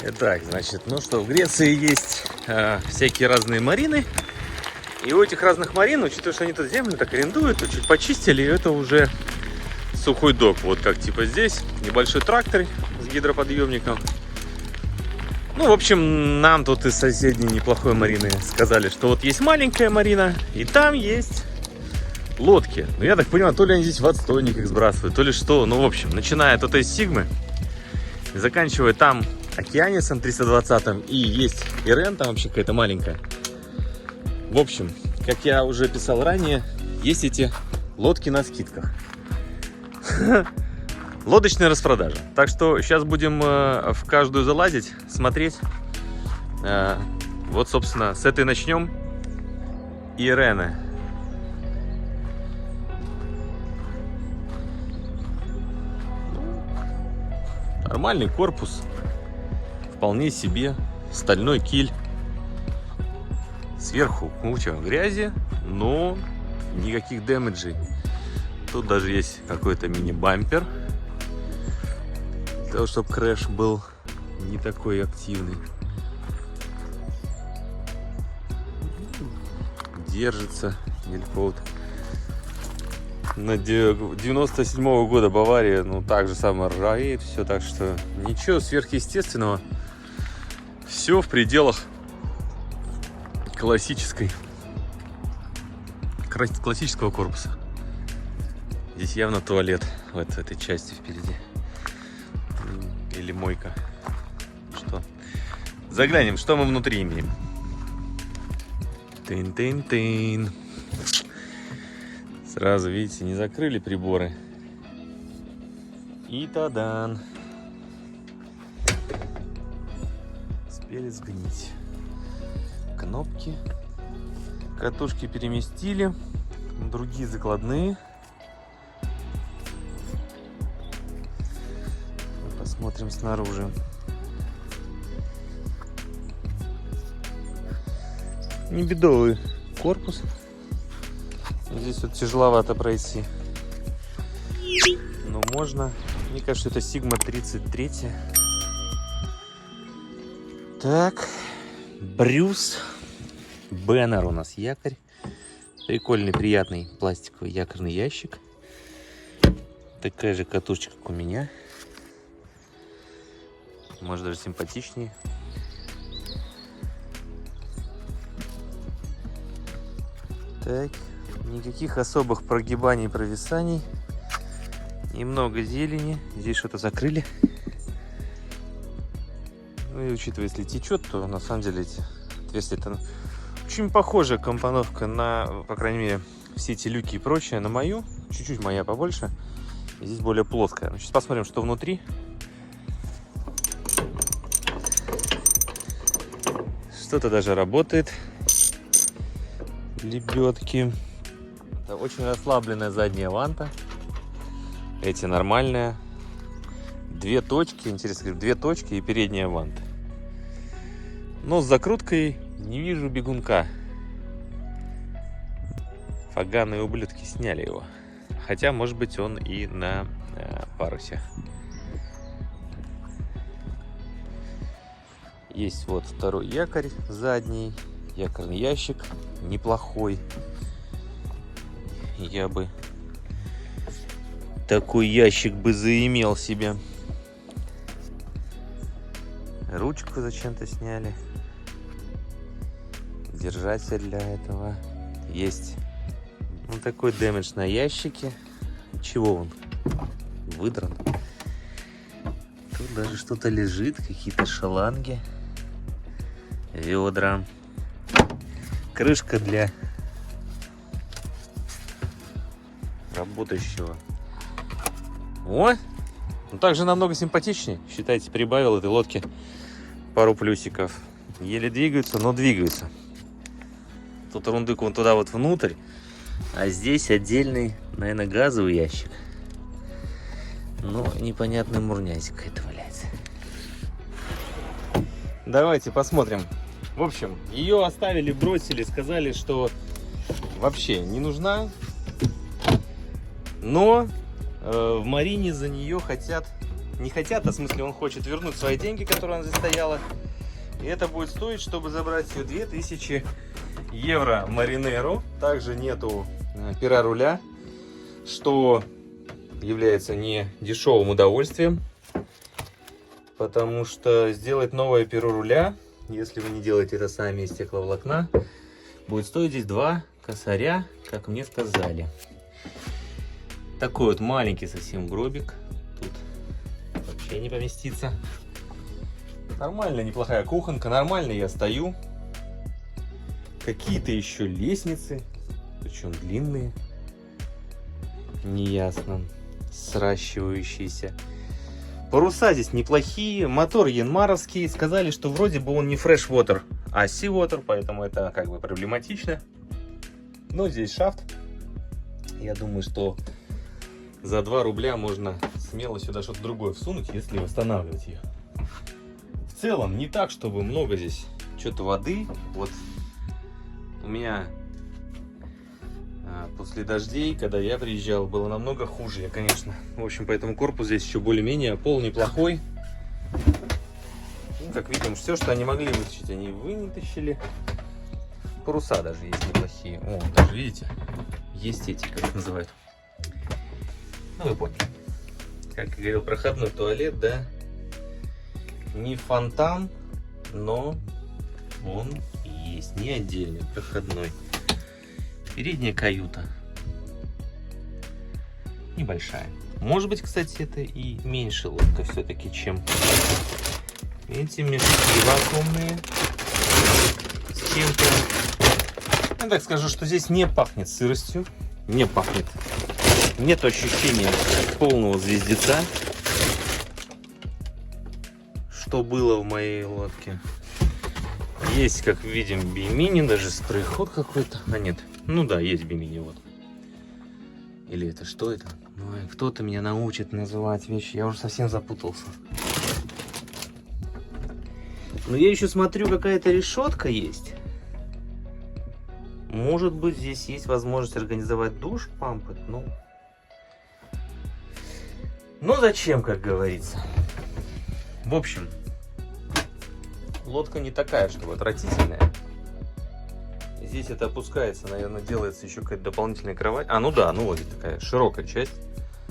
Итак, значит, ну что, в Греции есть всякие разные марины. И у этих разных марин, учитывая, что они тут землю так арендуют, то чуть почистили, это уже сухой док. Вот как типа здесь небольшой трактор с гидроподъемником. Ну, в общем, нам тут из соседней неплохой марины сказали, что вот есть маленькая марина, и там есть лодки. Ну, я так понимаю, то ли они здесь в отстойниках сбрасывают, то ли что. Ну, в общем, начиная от этой Сигмы, заканчивая там Океанисом 320 и есть Ирен, там вообще какая-то маленькая. В общем, как я уже писал ранее, есть эти лодки на скидках. Лодочная распродажа. Так что сейчас будем в каждую залазить, смотреть. Вот, собственно, с этой начнем. Ирены. Нормальный корпус. Вполне себе. Стальной киль. Сверху куча грязи, но никаких дэмэджей. Тут даже есть какой-то мини-бампер. Для того, чтобы крэш был не такой активный. Держится гель-коут. На 97-го года Бавария, ну, так же самое ржавеет, все, так что ничего сверхъестественного. Все в пределах классического корпуса. Здесь явно туалет вот в этой части впереди. Или мойка. Что? Заглянем, что мы внутри имеем. Тын-тын-тын. Сразу, видите, не закрыли приборы. И тадан. Успели сгнить. Кнопки. Катушки переместили. Другие закладные. Посмотрим снаружи. Не бедовый корпус. Здесь вот тяжеловато пройти. Но можно. Мне кажется, это Sigma 33. Так. Брюс. Беннер у нас якорь. Прикольный, приятный пластиковый якорный ящик. Такая же катушечка, как у меня. Может, даже симпатичнее. Так. Никаких особых прогибаний и провисаний. Немного зелени. Здесь что-то закрыли. Ну и учитывая, если течет, то на самом деле эти отверстия-то очень похожая компоновка на, по крайней мере, все эти люки и прочее, на мою. Чуть-чуть моя побольше. И здесь более плоская. Сейчас посмотрим, что внутри. Что-то даже работает. Лебедки. Это очень расслабленная задняя ванта. Эти нормальные. Две точки, интересно говорю, две точки и передняя ванта. Но с закруткой не вижу бегунка. Поганые ублюдки сняли его. Хотя, может быть, он и на парусе. Есть вот второй якорь задний. Якорный ящик. Неплохой. Я бы такой ящик бы заимел себе. Ручку зачем-то сняли. Держатель для этого. Есть вот такой дэмэдж на ящике. Чего он? Выдран. Тут даже что-то лежит. Какие-то шаланги. Ведра. Крышка для работающего. О! Ну так же намного симпатичнее. Считайте, прибавил этой лодке пару плюсиков. Еле двигаются, но двигаются. Тут рундык вон туда вот внутрь. А здесь отдельный, наверное, газовый ящик. Но непонятный мурнязик какой-то валяется. Давайте посмотрим. В общем, ее оставили, бросили, сказали, что вообще не нужна. Но в марине за нее хотят не хотят, а в смысле он хочет вернуть свои деньги, которые она застояла. И это будет стоить, чтобы забрать ее, 2000 евро Маринеру. Также нету пера руля, что является не дешевым удовольствием. Потому что сделать новое перо руля, если вы не делаете это сами из стекловолокна, будет стоить здесь 2 косаря, как мне сказали. Такой вот маленький совсем гробик. Тут вообще не поместится. Нормальная, неплохая кухонка. Нормально я стою. Какие-то еще лестницы. Причем длинные. Неясно. Сращивающиеся. Паруса здесь неплохие. Мотор янмаровский. Сказали, что вроде бы он не freshwater, а seawater. Поэтому это как бы проблематично. Но здесь шафт. Я думаю, что за 2 рубля можно смело сюда что-то другое всунуть, если восстанавливать ее. В целом, не так, чтобы много здесь что-то воды. Вот у меня после дождей, когда я приезжал, было намного хуже, конечно. В общем, поэтому корпус здесь еще более-менее, пол неплохой. Ну, как видим, все, что они могли вытащить, они вытащили. Паруса даже есть неплохие. О, даже видите, есть эти, как их называют. Ну, вы поняли. Как я говорил, проходной туалет, да. Не фонтан, но он есть. Не отдельный, проходной. Передняя каюта. Небольшая. Может быть, кстати, это и меньше лодка все-таки, чем эти мешки вакуумные. С чем-то. Я так скажу, что здесь не пахнет сыростью. Не пахнет. Нет ощущения полного звездеца, что было в моей лодке. Есть, как видим, бимини, даже спрей-ход какой-то. А нет, ну да, есть бимини, вот. Или это что это? Ой, кто-то меня научит называть вещи, я уже совсем запутался. Но я еще смотрю, какая-то решетка есть. Может быть, здесь есть возможность организовать душ, пампать, ну... Но зачем, как говорится. В общем, лодка не такая, чтобы отвратительная. Здесь это опускается, наверное, делается еще какая-то дополнительная кровать. А, ну да, ну вот такая широкая часть.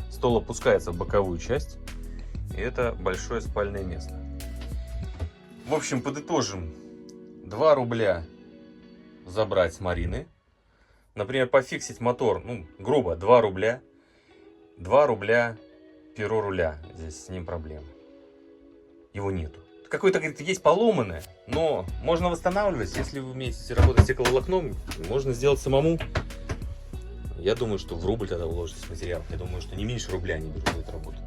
Стол опускается в боковую часть. И это большое спальное место. В общем, подытожим. 2 рубля забрать с Марины. Например, пофиксить мотор, ну, грубо, 2 рубля. 2 рубля перо руля. Здесь с ним проблема. Его нету. Какое-то, говорит, есть поломанное, но можно восстанавливать. Если вы умеете работать стекловолокном, можно сделать самому. Я думаю, что в рубль тогда уложитесь материал. Я думаю, что не меньше рубля они будут делать работу.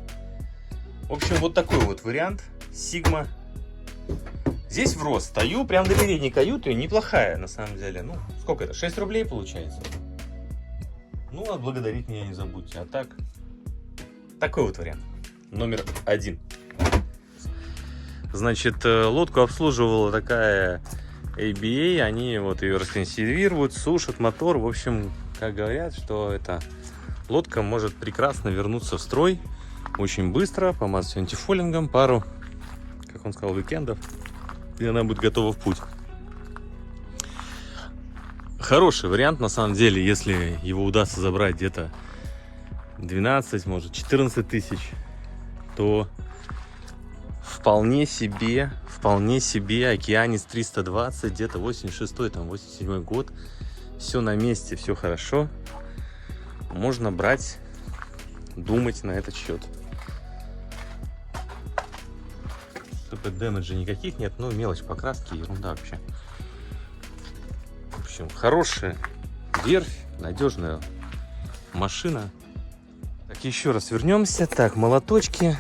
В общем, вот такой вот вариант. Сигма. Здесь в рост стою, прям до передней каюты. Неплохая, на самом деле. Ну, сколько это? 6 рублей получается. Ну, отблагодарить меня не забудьте. А так, такой вот вариант. Номер 1. Значит, лодку обслуживала такая ABA. Они вот ее расконсервируют, сушат мотор. В общем, как говорят, что эта лодка может прекрасно вернуться в строй. Очень быстро, помазать антифолингом. Пару, как он сказал, уикендов. И она будет готова в путь. Хороший вариант, на самом деле, если его удастся забрать где-то 12, может 14 тысяч, то вполне себе Океанис 320, где-то 86-й, там 87-й год. Все на месте, все хорошо. Можно брать, думать на этот счет. Дэмэджа никаких нет, ну мелочь покраски, ерунда вообще. В общем, хорошая верфь, надежная машина. Так, еще раз вернемся. Так, молоточки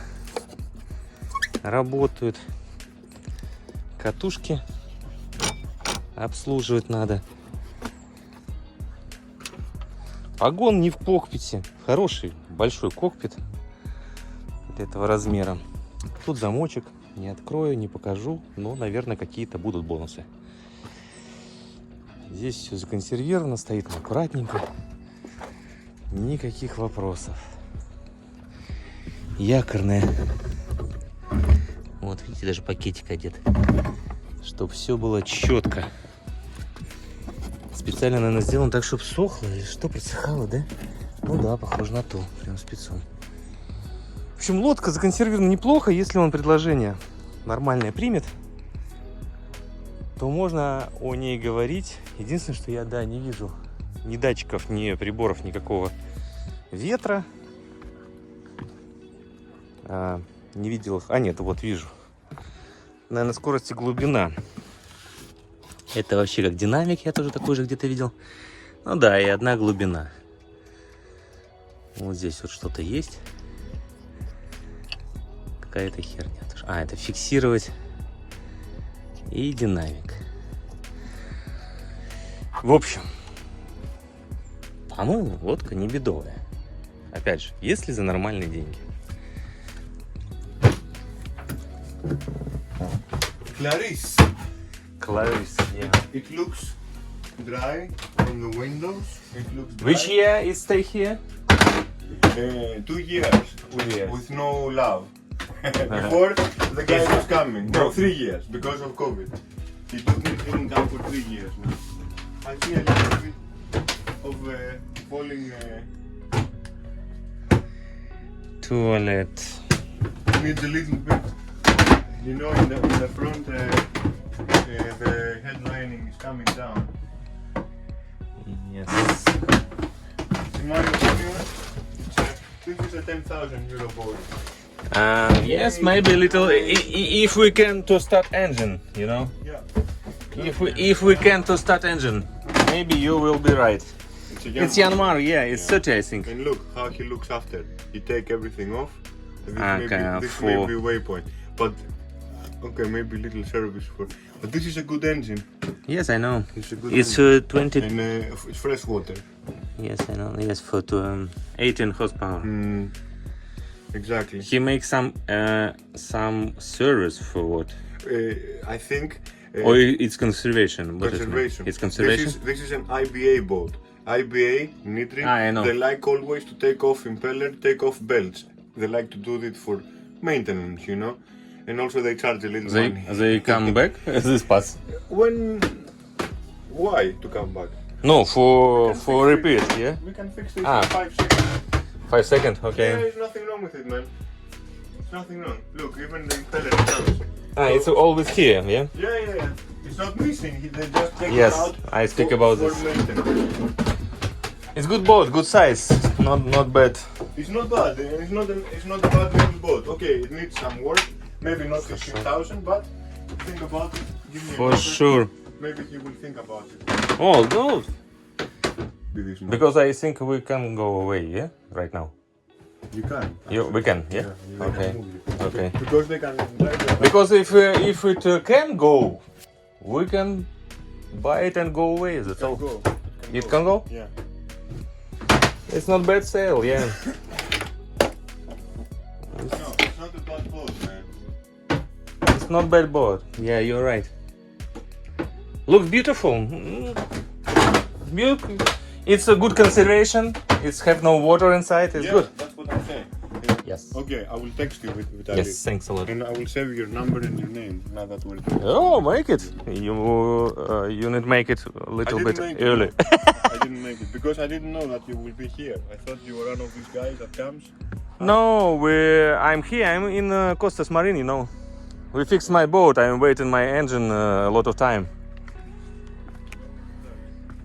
работают, катушки обслуживать надо. Погон не в кокпите, хороший большой кокпит этого размера. Тут замочек. Не открою, не покажу, но, наверное, какие-то будут бонусы. Здесь все законсервировано, стоит аккуратненько. Никаких вопросов. Якорная видите, даже пакетик одет. Чтобы все было четко. Специально, наверное, сделано так, чтобы сохло или что, просыхало, да? Ну да, похоже на то, прям спецом. В общем, лодка законсервирована неплохо, если он предложение нормальное примет, то можно о ней говорить. Единственное, что я, да, не вижу ни датчиков, ни приборов, никакого ветра. Не видел их. А, нет, вот вижу. Наверное, скорость и глубина. Это вообще как динамик, я тоже такой же где-то видел. Ну да, и одна глубина. Вот здесь вот что-то есть. Какая-то херня. А, это фиксировать. И динамик. В общем, по-моему, лодка не бедовая. Опять же, если за нормальные деньги. Clarice. Clarice, yeah. It looks dry from the windows. It looks dry. Which year it stay here? 2 years. With no love. Before the guy was coming. No, 3 years because of COVID. He didn't come for 3 years now. I see a little bit of falling. Toilet. Needs a little bit. You know, in the front, the head lining is coming down. Yes. In my opinion, this is a 10,000 euro boat. Yes, maybe a little. If we can to start engine, you know. Yeah. If we can to start engine, maybe you will be right. It's Yanmar, yeah, it's 30, I think. And look how he looks after. He take everything off. This Okay, may be waypoint, but okay, maybe little service for. But this is a good engine. Yes, I know. It's a good It's engine. 20. And it's fresh water. Yes, I know. Yes, for 18 horsepower. Exactly. He makes some service for what? I think. Or it's conservation. What is it? Conservation. It's conservation. This is an IBA boat. IBA, Nitri, I know. they like always to take off impeller, take off belts. They like to do it for maintenance, you know. And also they charge a little money. They come back this pass. When? Why to come back? No, for repeat, yeah. We can fix this Ah. in 5 seconds. 5 seconds, Yeah, okay. there's nothing wrong with it, man. There's nothing wrong. Look, even the impeller comes. It's always here, yeah. Yeah. It's not missing. They just take Yes, it out. I speak about for this. maintenance. It's good boat, good size, not bad. It's not bad. It's not a bad little boat. Okay, it needs some work. Maybe not 15,000, but think about it. Give me a For number. sure. Maybe he will think about it. Oh, good. With this money. Because I think we can go away, yeah, right now. You can. We can, yeah. they Okay. can move you. Okay. Because they can drive the Because if it can go, we can buy it and go away. That's all. go. It can go? Yeah. It's not bad sale, yeah. No, it's not a bad boat, man. It's not bad boat. Yeah, you're right. Looks beautiful. Beautiful. It's a good conservation. It's have no water inside. It's Yeah, good. that's what I'm saying. Yes. Okay, I will text you with Yes. Thanks a lot. And I will save your number and your name. Now that we're doing. Oh, make it. You need make it a little I bit didn't make it. early. I didn't make it because I didn't know that you will be here. I thought you were one of these guys that comes. No, I'm here. I'm in Costas Marine. You know, we fixed my boat. I'm waiting my engine a lot of time.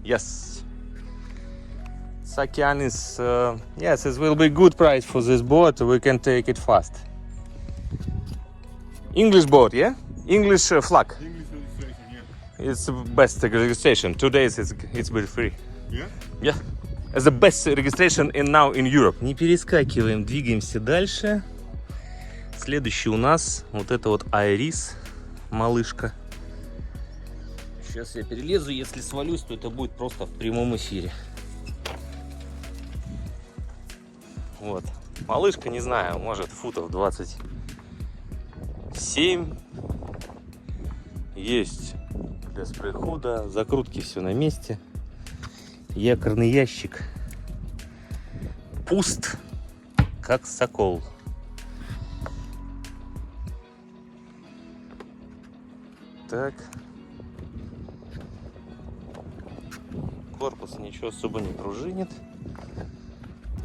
Yes. Sakianis, yes, it will be good price for this boat. We can take it fast. English boat, yeah? English flag. English registration, yeah. It's the best registration. 2 days it's been free. Yeah? Yeah. It's the best registration now in Europe. Не перескакиваем, двигаемся дальше. Следующий у нас вот это вот Айрис, малышка. Сейчас я перелезу, если свалюсь, то это будет просто в прямом эфире. Вот. Малышка, не знаю, может футов 27. Есть для спрей-хода, закрутки все на месте. Якорный ящик пуст, как сокол. Так. Корпус ничего особо не пружинит.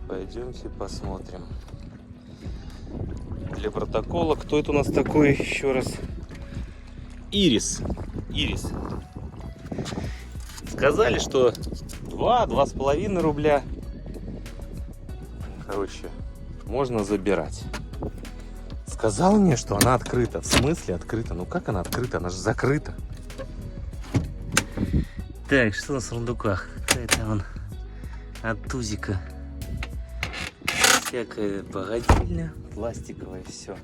Пойдемте посмотрим. Для протокола, кто это у нас такой, еще раз? Ирис. Ирис. Сказали, что 2-2,5 рубля. Короче, можно забирать. Сказал мне, что она открыта. В смысле открыта? Ну как она открыта? Она же закрыта. Так, что на сундуках? Какая-то вон от тузика. Всякая богадельня, пластиковое все.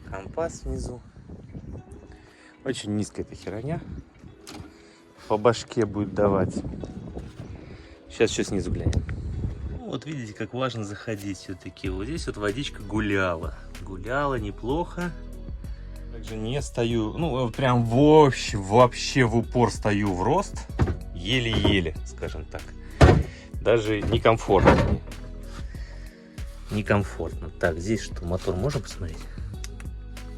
Компас внизу. Очень низкая эта херня. По башке будет давать. Сейчас еще снизу глянем. Вот видите, как важно заходить все-таки. Вот здесь вот водичка гуляла. Гуляла неплохо. Также не стою, ну прям вообще в упор стою в рост. Еле-еле, скажем так. Даже некомфортно мне. Некомфортно. Так, здесь что, мотор можно посмотреть?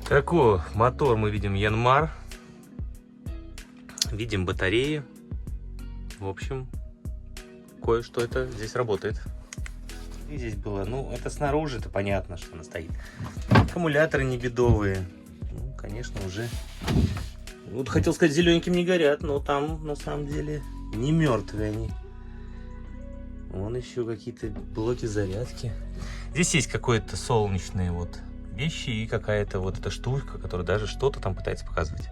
Такой мотор мы видим Янмар. Видим батареи. В общем, кое-что это здесь работает. И здесь было, ну, это снаружи, это понятно, что она стоит. Аккумуляторы не бедовые. Ну, конечно, уже... Вот хотел сказать, зелененьким не горят, но там, на самом деле, не мертвые они. Вон еще какие-то блоки зарядки. Здесь есть какое-то солнечные вот вещи и какая-то вот эта штука, которая даже что-то там пытается показывать.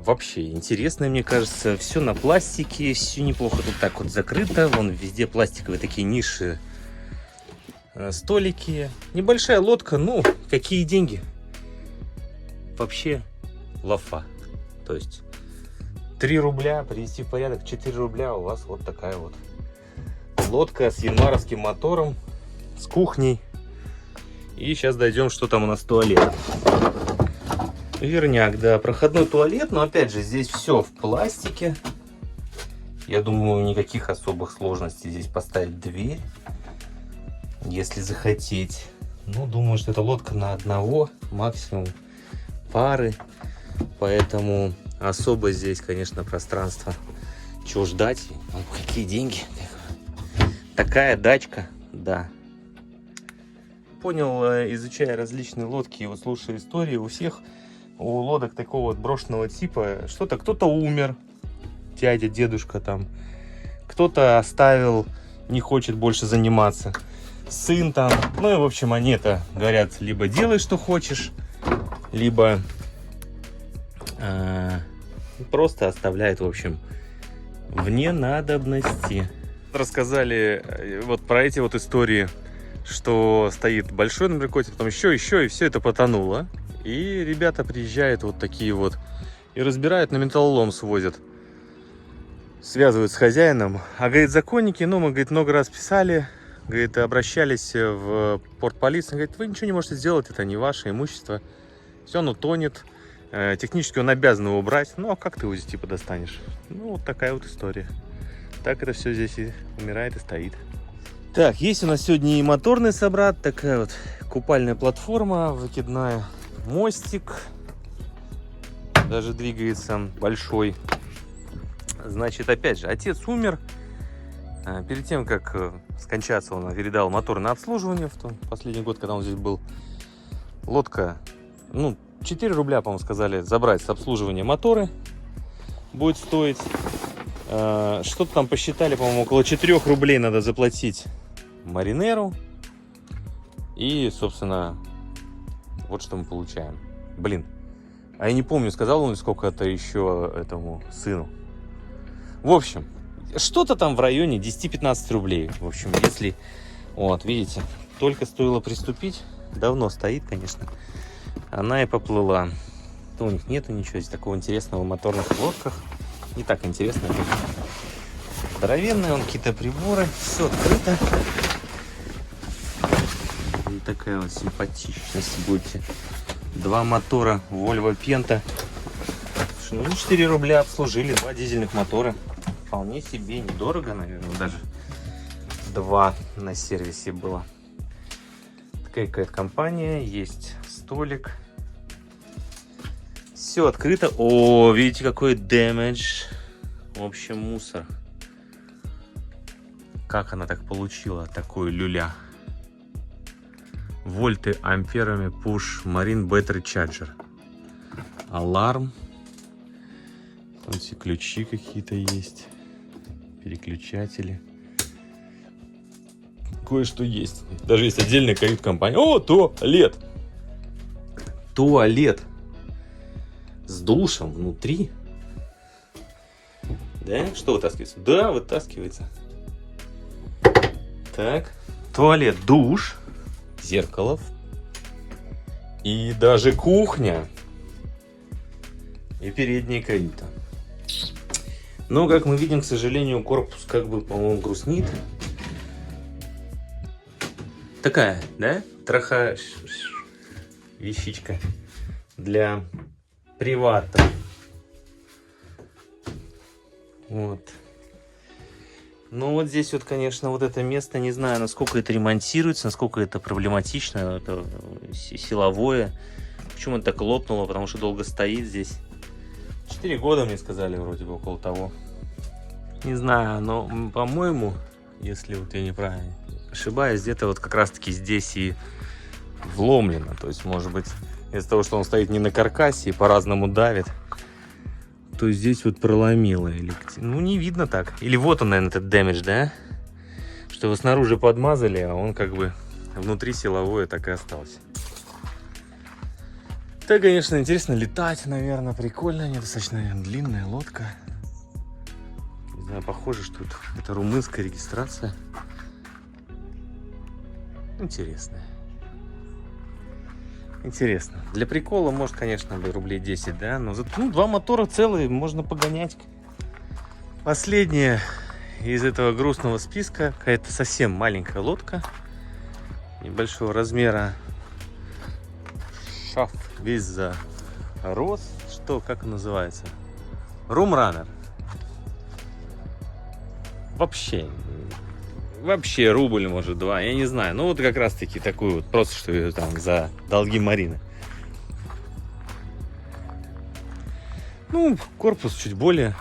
Вообще интересно, мне кажется, все на пластике, все неплохо тут так вот закрыто. Вон везде пластиковые такие ниши, столики. Небольшая лодка, ну, какие деньги? Вообще лафа. То есть 3 рубля привести в порядок, 4 рубля у вас вот такая вот лодка с янмаровским мотором, с кухней. И сейчас дойдем, что там у нас туалет. Верняк, да, проходной туалет, но опять же здесь все в пластике. Я думаю, никаких особых сложностей здесь поставить дверь, если захотеть. Ну, думаю, что это лодка на одного, максимум пары, поэтому особо здесь, конечно, пространство. Чего ждать? Ну, какие деньги? Такая дачка, да. Понял, изучая различные лодки и вот слушая истории, у всех у лодок такого вот брошенного типа что-то, кто-то умер, дядя, дедушка там, кто-то оставил, не хочет больше заниматься, сын там, ну и в общем они это говорят, либо делай что хочешь, либо просто оставляет, в общем, вне надобности. Рассказали вот про эти вот истории, что стоит большой набрякотик, потом еще, и все это потонуло. И ребята приезжают вот такие вот и разбирают, на металлолом свозят. Связывают с хозяином. А, говорит, законники, ну, мы, говорит, много раз писали, говорит, обращались в портполицию. Говорит, вы ничего не можете сделать, это не ваше имущество. Все, оно тонет. Технически он обязан его убрать. Ну, а как ты его здесь типа достанешь? Ну, вот такая вот история. Так это все здесь и умирает, и стоит. Так, есть у нас сегодня и моторный собрат. Такая вот купальная платформа, выкидная. Мостик. Даже двигается большой. Значит, опять же, отец умер. Перед тем, как скончаться, он передал мотор на обслуживание в том последний год, когда он здесь был. Лодка, ну, 4 рубля, по-моему, сказали, забрать с обслуживания моторы. Будет стоить. Что-то там посчитали, по-моему, около 4 рублей надо заплатить маринеру. И, собственно, вот что мы получаем. Блин, а я не помню, сказал он сколько это еще этому сыну. В общем, что-то там в районе 10-15 рублей. В общем, если... Вот, видите, только стоило приступить. Давно стоит, конечно. Она и поплыла. У них нету ничего здесь такого интересного в моторных лодках. Не так интересно. Здоровенные, какие-то приборы. Все открыто. Вот такая вот симпатичность будете. 2 мотора Volvo Penta. Ну, 4 рубля обслужили. 2 дизельных мотора. Вполне себе недорого, наверное. Даже 2 на сервисе было. Такая какая-то компания. Есть столик. Все открыто. О, видите, какой damage. В общем, мусор. Как она так получила, такой люля? Вольты амперами push Marine Battery Charger. Аларм. Вот эти ключи какие-то есть. Переключатели. Кое-что есть. Даже есть отдельная кают-компания. О, туалет! Туалет. С душем внутри. Да? Что вытаскивается? Да, вытаскивается. Так. Туалет, душ. Зеркало. И даже кухня. И передняя каюта. Но, как мы видим, к сожалению, корпус как бы, по-моему, грустнит. Такая, да? Троха вещичка для привата. Вот. Ну вот здесь вот, конечно, вот это место, не знаю, насколько это ремонтируется, насколько это проблематично, это силовое. Почему это так лопнуло? Потому что долго стоит здесь. 4 года мне сказали, вроде бы, около того. Не знаю, но, по-моему, если вот я неправильно ошибаюсь, где-то вот как раз-таки здесь и вломлено. То есть, может быть, из-за того, что он стоит не на каркасе и по-разному давит, то здесь вот проломило. Или, ну, не видно так. Или вот он, наверное, этот дэмидж, да? Что его снаружи подмазали, а он как бы внутри силовое так и осталось. Так, конечно, интересно летать, наверное, прикольно. Недостаточно длинная лодка. Не знаю, похоже, что это румынская регистрация. Интересная. Интересно. Для прикола, может, конечно, бы рублей 10, да? Но зато, ну, 2 мотора целые, можно погонять. Последняя из этого грустного списка. Какая-то совсем маленькая лодка. Небольшого размера. Шаф весь зарос. Что, как он называется? Румранер. Вообще рубль, может, 2, я не знаю. Ну, вот как раз-таки такую вот, просто что ее там за долги Марины. Ну, корпус чуть более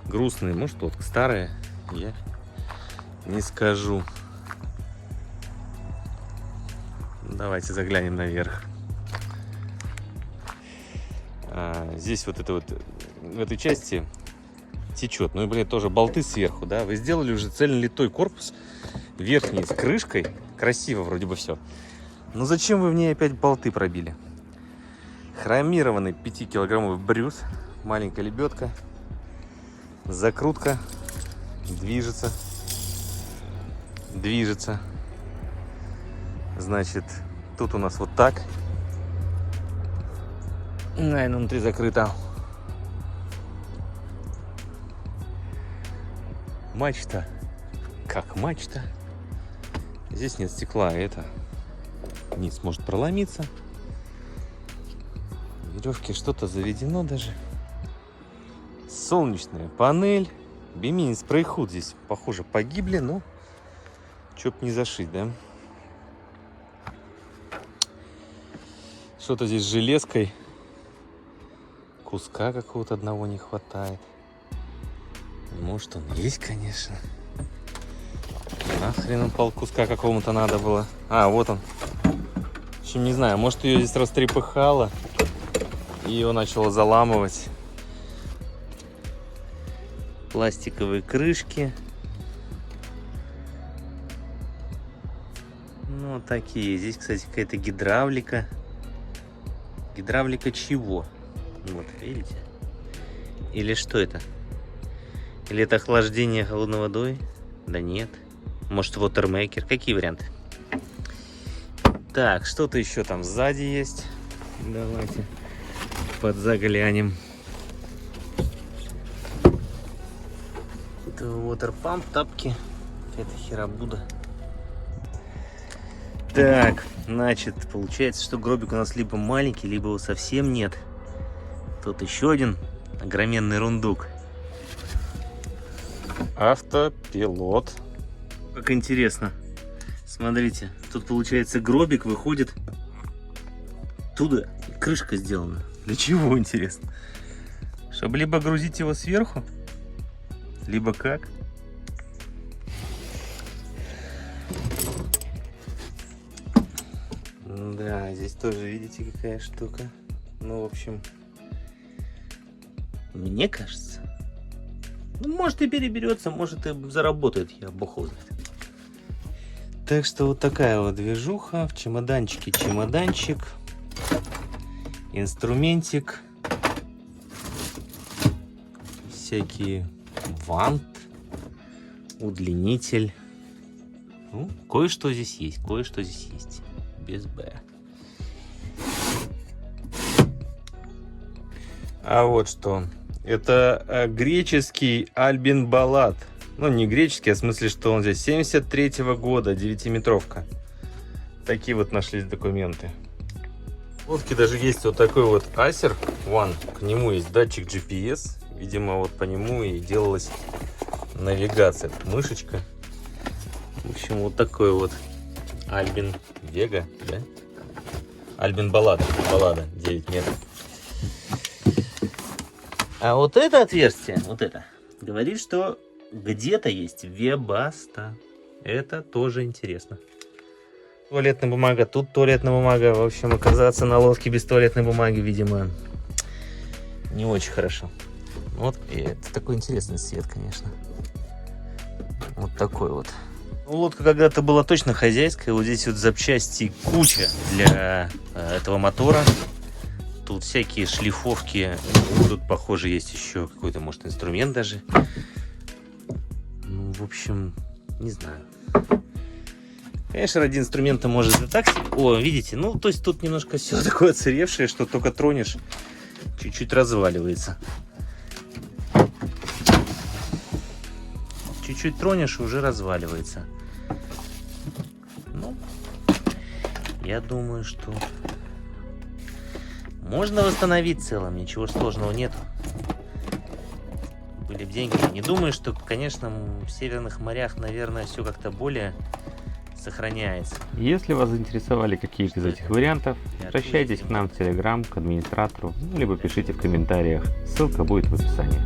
грустный. Может, лодка старая, я не скажу. Давайте заглянем наверх. Здесь вот это вот, в этой части течет. Ну и, блин, тоже болты сверху, да. Вы сделали уже цельнолитой корпус, верхний с крышкой. Красиво вроде бы все. Но зачем вы в ней опять болты пробили? Хромированный 5-килограммовый брюс. Маленькая лебедка. Закрутка. Движется. Значит, тут у нас вот так. Наверное, внутри закрыто. Мачта. Как мачта. Здесь нет стекла, это низ может проломиться. Веревки что-то заведено даже. Солнечная панель. Бимини спрей-худ здесь, похоже, погибли, но чё б не зашить, да? Что-то здесь с железкой. Куска какого-то одного не хватает. Может, он есть, конечно. Нахрен он полкуска какому-то надо было. А, вот он. В общем, не знаю, может, ее здесь растрепыхало и ее начало заламывать. Пластиковые крышки. Ну, такие. Здесь, кстати, какая-то гидравлика. Гидравлика чего? Вот, видите? Или что это? Или это охлаждение холодной водой? Да нет. Может, watermaker? Какие варианты? Так, что-то еще там сзади есть. Давайте подзаглянем. Это waterpump, тапки. Какая-то херабуда. Так, значит, получается, что гробик у нас либо маленький, либо его совсем нет. Тут еще один огроменный рундук. Автопилот. Как интересно. Смотрите, тут получается гробик выходит туда. Крышка сделана. Для чего, интересно? Чтобы либо грузить его сверху, либо как? Да, здесь тоже, видите, какая штука. Ну, в общем, мне кажется, ну, может и переберется, может и заработает, я бог его знает. Так что вот такая вот движуха. В чемоданчике чемоданчик, инструментик, всякие вант, удлинитель. Ну, кое-что здесь есть, кое-что здесь есть. Без Б. А вот что. Это греческий Альбин Балат. Ну, не греческий, а в смысле, что он здесь 73-го года, 9-метровка. Такие вот нашлись документы. В лодке даже есть вот такой вот Acer One. К нему есть датчик GPS. Видимо, вот по нему и делалась навигация. Мышечка. В общем, вот такой вот Альбин Вега, да? Альбин Баллада, 9 метров. А вот это отверстие, вот это, говорит, что где-то есть Вебаста. Это тоже интересно. Туалетная бумага, тут туалетная бумага. В общем, оказаться на лодке без туалетной бумаги, видимо, не очень хорошо. Вот, и это такой интересный цвет, конечно. Вот такой вот. Лодка когда-то была точно хозяйская. Вот здесь вот запчасти куча для этого мотора. Тут всякие шлифовки. Тут, похоже, есть еще какой-то, может, инструмент даже. Ну, в общем, не знаю. Конечно, ради инструмента может и так себе. О, видите, ну, то есть тут немножко все такое отсыревшее, что только тронешь, чуть-чуть разваливается. Чуть-чуть тронешь, уже разваливается. Ну, я думаю, что можно восстановить в целом, ничего сложного нет. Были бы деньги. Не думаю, что, конечно, в северных морях, наверное, все как-то более сохраняется. Если вас заинтересовали какие-то из этих вариантов, обращайтесь к нам в Telegram, к администратору, либо пишите в комментариях. Ссылка будет в описании.